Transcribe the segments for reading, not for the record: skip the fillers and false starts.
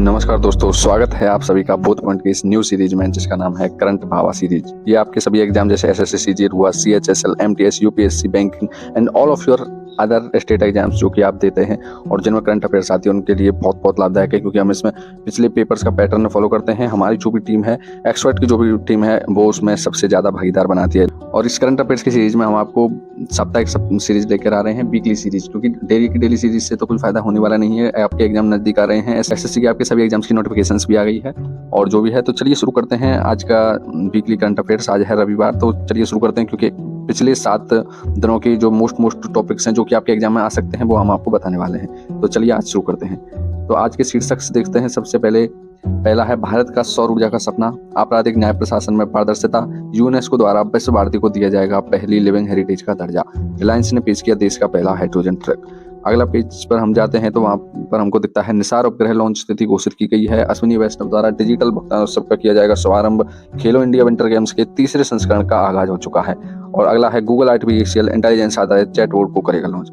नमस्कार दोस्तों, स्वागत है आप सभी का बोध पॉइंट की इस न्यू सीरीज में जिसका नाम है करंट भावा सीरीज। ये आपके सभी एग्जाम जैसे एसएससी सीजीएल हुआ, CHSL, MTS, UPSC, banking and all of your other state exams जो कि आप देते हैं और जिनमें करंट अफेयर्स आती है उनके लिए बहुत बहुत लाभदायक है, क्योंकि हम इसमें पिछले पेपर्स का पैटर्न फॉलो करते हैं। हमारी जो भी टीम है, एक्सपर्ट की जो भी टीम है, वो उसमें सबसे ज़्यादा भागीदार बनाती है। और इस करंट अफेयर्स की सीरीज में हम आपको साप्ताहिक सीरीज लेकर आ रहे हैं, वीकली सीरीज, क्योंकि डेली की डेली सीरीज से तो कोई फायदा होने वाला नहीं है। आपके एग्जाम नजदीक आ रहे हैं, एसएससी के आपके सभी एग्जाम्स की नोटिफिकेशंस भी आ गई है और जो भी है। तो चलिए शुरू करते हैं आज का वीकली करंट अफेयर्स। आज है रविवार, तो चलिए शुरू करते हैं, क्योंकि पिछले 7 दिनों की जो मोस्ट टॉपिक्स हैं जो कि आपके एग्जाम में आ सकते हैं वो हम आपको बताने वाले हैं। तो चलिए आज शुरू करते हैं। तो आज के शीर्षक से देखते हैं। सबसे पहला है भारत का सौर ऊर्जा का सपना, आपराधिक न्याय प्रशासन में पारदर्शिता, यूनेस्को द्वारा विश्व भारती को दिया जाएगा पहली लिविंग हेरिटेज का दर्जा, रिलायंस ने पेश किया देश का पहला हाइड्रोजन ट्रक। अगला पेज पर हम जाते हैं तो वहाँ पर हमको दिखता है निसार उपग्रह लॉन्च तिथि घोषित की गई है, अश्विनी वैष्णव द्वारा डिजिटल भुगतान उत्सव का किया जाएगा शुभारंभ, खेलो इंडिया विंटर गेम्स के 3रे संस्करण का आगाज हो चुका है। और अगला है गूगल आर्टिफिशियल इंटेलिजेंस आधारित चैटबॉट को करेगा लॉन्च।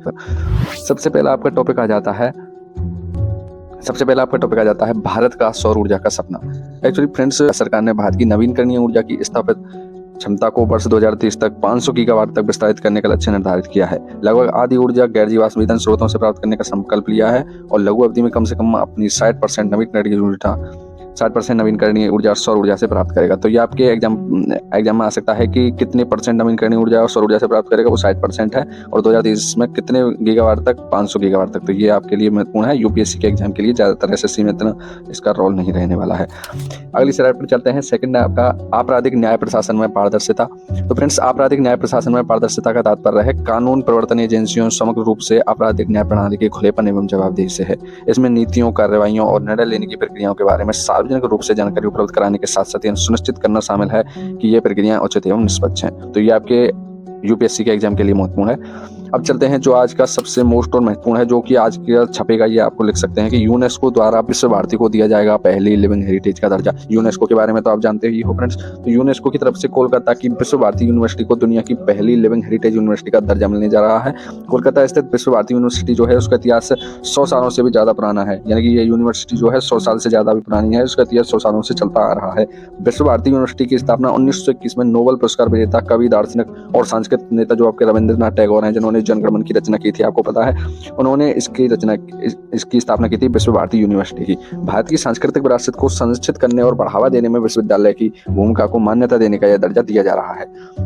सबसे पहला आपका टॉपिक आ जाता है भारत का सौर ऊर्जा का सपना। एक्चुअली फ्रेंड्स, सरकार ने भारत की नवीनकरणीय ऊर्जा की स्थापित क्षमता को वर्ष 2030 तक 500 गीगावाट तक विस्तारित करने का लक्ष्य निर्धारित किया है। लगभग आधी ऊर्जा गैर जीवाश्म ईंधन स्रोतों से प्राप्त करने का संकल्प लिया है और लघु अवधि में कम से कम अपनी 60% नवीनकरणीय ऊर्जा सौर ऊर्जा से प्राप्त करेगा। तो ये आपके एग्जाम में आ सकता है कि कितने परसेंट नवीनकरणीय ऊर्जा और सौर ऊर्जा से प्राप्त करेगा, वो 60% है। और 2030 में कितने गीगावाट तक, 500 गीगावाट तक। तो ये आपके लिए महत्वपूर्ण है। यूपीएससी के एग्जाम के लिए ज़्यादातर एसएससी में इतना इसका रोल नहीं रहने वाला है। अगली स्लाइड पर चलते हैं। सेकंड है आपका आपराधिक न्याय प्रशासन में पारदर्शिता। तो फ्रेंड्स, आपराधिक न्याय प्रशासन में पारदर्शिता का तात्पर्य है कानून प्रवर्तन एजेंसियों समग्र रूप से आपराधिक न्याय प्रणाली के खुलेपन एवं जवाबदेही से है। इसमें नीतियों, कार्रवाइयों और निर्णय लेने की प्रक्रियाओं के बारे में सार्वजनिक रूप से जानकारी उपलब्ध कराने के साथ साथ यह सुनिश्चित करना शामिल है कि ये प्रक्रियाएं उचित एवं निष्पक्ष हैं। तो ये आपके यूपीएससी के एग्जाम के लिए महत्वपूर्ण है। अब चलते हैं जो आज का सबसे मोस्ट और महत्वपूर्ण है, जो कि आज का छपेगा। ये आपको लिख सकते हैं कि यूनेस्को द्वारा विश्व भारती को दिया जाएगा पहली लिविंग हेरिटेज का दर्जा। यूनेस्को के बारे में तो आप जानते ही हो फ्रेंड्स। तो यूनेस्को की तरफ से कोलकाता की विश्व भारती यूनिवर्सिटी को दुनिया की पहली लिविंग हेरिटेज यूनिवर्सिटी का दर्जा मिलने जा रहा है। कोलकाता स्थित विश्व भारती यूनिवर्सिटी जो है उसका इतिहास 100 सालों से भी ज्यादा पुराना है, यानी कि ये यूनिवर्सिटी जो है 100 साल से ज्यादा भी पुरानी है। उसका इतिहास 100 सालों से चलता आ रहा है। विश्व भारती यूनिवर्सिटी की स्थापना 1921 में नोबेल पुरस्कार विजेता कवि, दार्शनिक और सांस्कृतिक नेता जो आपके रविंद्रनाथ टैगोर हैं, जिन्होंने जनगण मन की रचना की थी, आपको पता है, उन्होंने इसकी स्थापना की थी विश्व भारती यूनिवर्सिटी की। भारत की सांस्कृतिक विरासत को संरक्षित करने और बढ़ावा देने में विश्वविद्यालय की भूमिका को मान्यता देने का यह दर्जा दिया जा रहा है।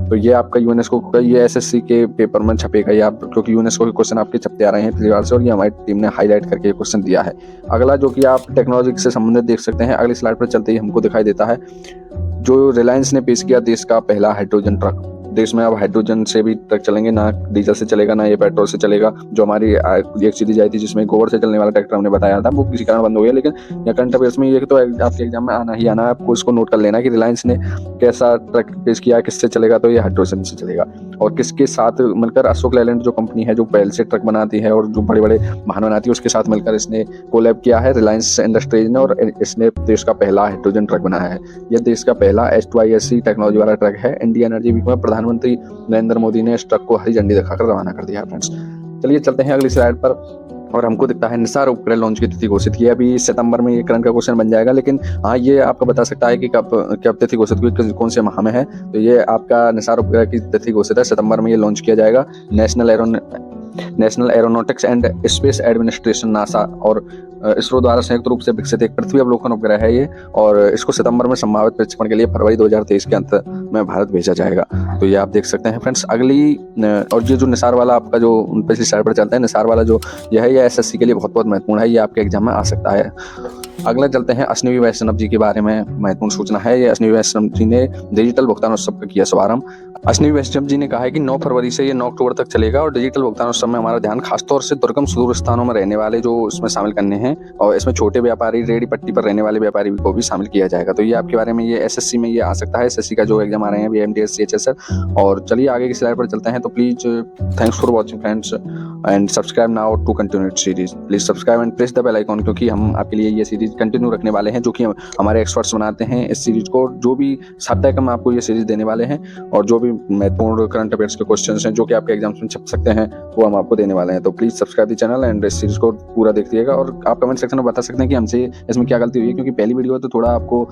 तो ये आपका यूनेस्को का, ये एसएससी के पेपर में छपेगा ये आप, क्योंकि यूनेस्को के क्वेश्चन आपके छपते आ रहे हैं परिवार से, और ये हमारी टीम ने हाईलाइट करके क्वेश्चन दिया है। अगला जो कि आप टेक्नोलॉजी से संबंधित देख सकते हैं, अगली स्लाइड पर चलते ही हमको दिखाई देता है जो रिलायंस ने पेश किया देश का पहला हाइड्रोजन ट्रक। देश में अब हाइड्रोजन से भी ट्रक चलेंगे, ना डीजल से चलेगा, ना ये पेट्रोल से चलेगा। जो हमारी एक सीरीज आई थी जिसमें गोबर से चलने वाला ट्रैक्टर हमने बताया था, वो किसी कारण बंद हो गया। लेकिन या करंट अफेयर्स में ये तो आपके एग्जाम में आना ही आना है, आपको इसको नोट कर लेना कि रिलायंस ने कैसा ट्रक पेश किया, किससे चलेगा, तो ये हाइड्रोजन से चलेगा। और किसके साथ मिलकर, अशोक लेलैंड जो कंपनी है जो पहले से ट्रक बनाती है और जो बड़े बड़े वाहन बनाती है, उसके साथ मिलकर इसने कोलैब किया है रिलायंस इंडस्ट्रीज ने, और इसने देश का पहला हाइड्रोजन ट्रक बनाया है। यह देश का पहला H2ISC टेक्नोलॉजी वाला ट्रक है। इंडिया एनर्जी वीक में प्रधानमंत्री नरेंद्र मोदी ने इस ट्रक को हरी झंडी दिखाकर रवाना कर दिया है फ्रेंड्स। चलिए चलते हैं अगली स्लाइड पर, और हमको दिखता है निसार उपग्रह लॉन्च की तिथि घोषित की है। अभी सितंबर में ये करंट का क्वेश्चन बन जाएगा, लेकिन हाँ ये आपको बता सकता है कि कब तिथि घोषित हुई, कौन से माह में है। तो ये आपका निसार उपग्रह की तिथि घोषित है, सितंबर में ये लॉन्च किया जाएगा। National aeronautics and space administration NASA और इसरो द्वारा संयुक्त रूप से विकसित एक पृथ्वी अवलोकन उपग्रह है ये, और इसको सितंबर में संभावित प्रक्षेपण के लिए फरवरी 2023 के अंत में भारत भेजा जाएगा। तो ये आप देख सकते हैं फ्रेंड्स। अगली और ये जो निसार वाला आपका जो पिछली स्लाइड पर चलते हैं, निसार वाला जो यह है, ये एसएससी के लिए बहुत बहुत महत्वपूर्ण है। ये आपके एग्जाम में आ सकता है। अगला चलते हैं अश्विनी वैष्णव जी के बारे में महत्वपूर्ण सूचना है। ये अश्विनी वैष्णव जी ने डिजिटल भुगतान उत्सव का किया शुभारंभ। अश्विनी वैष्णव जी ने कहा है कि 9 फरवरी से ये 9 अक्टूबर तक चलेगा, और डिजिटल भुगतान उत्सव में हमारा ध्यान खासतौर से दुर्गम सुदूर स्थानों में रहने वाले जो इसमें शामिल करने हैं, और इसमें छोटे व्यापारी, रेहड़ी पट्टी पर रहने वाले व्यापारी को भी शामिल किया जाएगा। तो ये आपके बारे में, ये एसएससी में ये आ सकता है। एसएससी का जो एग्जाम आ रहे हैं एमटीएस, सीएचएसएल। और चलिए आगे की स्लाइड पर चलते हैं। तो please thanks for watching friends and subscribe now to continue series. Please subscribe and press the bell icon, क्योंकि हम आपके लिए ये सीरीज सीरीज कंटिन्यू रखने वाले हैं, जो कि हमारे एक्सपर्ट्स बनाते हैं। इस सीरीज को जो भी साप्ताहिक हम आपको ये सीरीज देने वाले हैं, और जो भी महत्वपूर्ण करंट अफेयर्स के क्वेश्चंस हैं जो कि आपके एग्जाम्स में छप सकते हैं, वो हम आपको देने वाले हैं। तो please subscribe the channel and इस सीरीज को पूरा देखिएगा। और आप कमेंट सेक्शन में बता सकते हैं कि हमसे इसमें क्या गलती हुई है, क्योंकि पहली वीडियो है तो थोड़ा आपको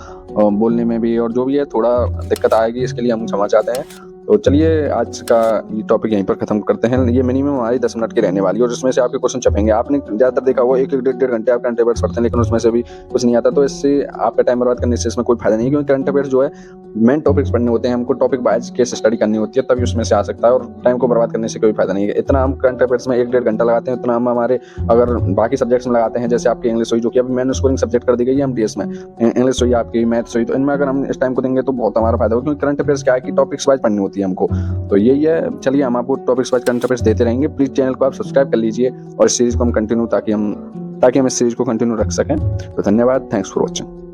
बोलने में भी और जो भी है थोड़ा दिक्कत आएगी, इसके लिए हम क्षमा चाहते हैं। तो चलिए आज का ये टॉपिक यहीं पर खत्म करते हैं। ये मिनिमम हमारी 10 मिनट की रहने वाली है, और इसमें से आपके क्वेश्चन छपेंगे। आपने ज़्यादातर देखा होगा 1-1, 1.5 घंटे आप करंट अफेयर्स पढ़ते हैं, लेकिन उसमें से भी कुछ नहीं आता। तो इससे आपका टाइम बर्बाद करने से इसमें कोई फायदा नहीं है, क्योंकि करंट अफेयर्स जो है मेन टॉपिक्स पढ़ने होते हैं, हमको टॉपिक वाइज केस स्टडी करनी होती है, तभी उसमें से आ सकता है। और टाइम को बर्बाद करने से कोई फायदा नहीं है। इतना हम करंट अफेयर्स में 1-1.5 घंटा लगाते हैं, उतना हम हमारे अगर बाकी सब्जेक्ट्स में लगाते हैं, जैसे आपकी इंग्लिश हुई, जो कि अभी मैंने स्कोरिंग सब्जेक्ट कर दी गई है एमटीएस में, इंग्लिश हुई आपकी, मैथ्स हुई, तो इनमें अगर हम इस टाइम को देंगे तो बहुत हमारा फायदा होगा, क्योंकि करंट अफेयर्स क्या है कि टॉपिक्स वाइज पढ़नी होती है हमको। तो यही है। चलिए हम आपको टॉपिक्स वाइज करंट अफेयर्स देते रहेंगे। प्लीज चैनल को आप सब्सक्राइब कर लीजिए और इस सीरीज को हम कंटिन्यू ताकि हम इस सीरीज को कंटिन्यू रख सकें। तो धन्यवाद, थैंक्स फॉर वॉचिंग।